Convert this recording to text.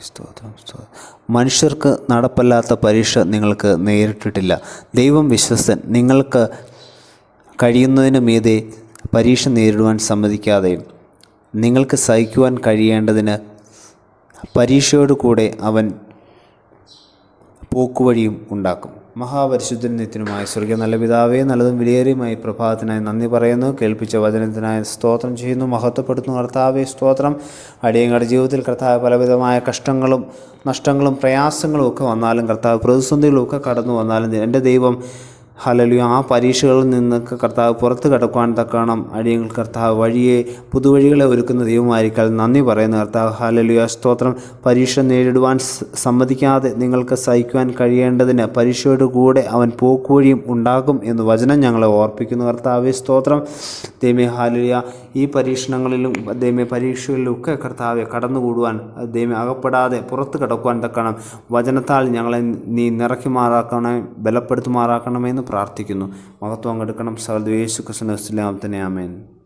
സ്തോത്രം സ്തോത്രം. മനുഷ്യർക്ക് നടപ്പല്ലാത്ത പരീക്ഷ നിങ്ങൾക്ക് നേരിട്ടിട്ടില്ല. ദൈവം വിശ്വസ്തൻ. നിങ്ങൾക്ക് കഴിയുന്നതിന് മീതെ പരീക്ഷ നേരിടുവാൻ സമ്മതിക്കാതെയും നിങ്ങൾക്ക് സഹിക്കുവാൻ കഴിയേണ്ടതിന് പരീക്ഷയോട് കൂടെ അവൻ പോക്കുവഴിയും ഉണ്ടാക്കും. മഹാപരിശുദ്ധനും നിത്യനുമായ സ്വർഗീയ നല്ല പിതാവേ, നല്ലതും വിലയേറിയുമായി പ്രഭാതത്തിനായി നന്ദി പറയുന്നു. കേൾപ്പിച്ച വചനത്തിനായി സ്തോത്രം ചെയ്യുന്നു, മഹത്വപ്പെടുത്തുന്നു. കർത്താവേ സ്തോത്രം. അടിയങ്ങളുടെ ജീവിതത്തിൽ കർത്താവ് പലവിധമായ കഷ്ടങ്ങളും നഷ്ടങ്ങളും പ്രയാസങ്ങളും ഒക്കെ വന്നാലും, കർത്താവ് പ്രതിസന്ധികളും ഒക്കെ കടന്നു വന്നാലും, എൻ്റെ ദൈവം ഹല്ലേലൂയ ആ പരീക്ഷകളിൽ നിന്നൊക്കെ കർത്താവ് പുറത്ത് കടക്കുവാൻ തക്കണം അടിയങ്ങൾ കർത്താവ് വഴിയെ പുതുവഴികളെ ഒരുക്കുന്ന ദൈവമായിരിക്കാൻ നന്ദി പറയുന്ന കർത്താവ്. ഹല്ലേലൂയ സ്തോത്രം. പരീക്ഷ നേരിടുവാൻ സമ്മതിക്കാതെ നിങ്ങൾക്ക് സഹിക്കുവാൻ കഴിയേണ്ടതിന് പരീക്ഷയോട് കൂടെ അവൻ പോക്കുവഴിയും ഉണ്ടാകും എന്ന് വചനം ഞങ്ങളെ ഓർപ്പിക്കുന്നു. കർത്താവേ സ്തോത്രം. ദൈവമേ ഹല്ലേലൂയ ഈ പരീക്ഷണങ്ങളിലും ദൈവമേ പരീക്ഷകളിലും ഒക്കെ കർത്താവെ കടന്നുകൂടുവാൻ ദൈവമേ അകപ്പെടാതെ പുറത്ത് കടക്കുവാൻ തക്കണം വചനത്താൽ ഞങ്ങളെ നീ നിറയ്ക്കുമാറാക്കണമേ, ബലപ്പെടുത്തുമാറാക്കണമെന്ന് പ്രാർത്ഥിക്കുന്നു. മഹത്വം കൊടുക്കണം. സകല യേശു ക്രിസ്തുവിന്റെ നാമത്തിൽ തന്നെ ആമേൻ.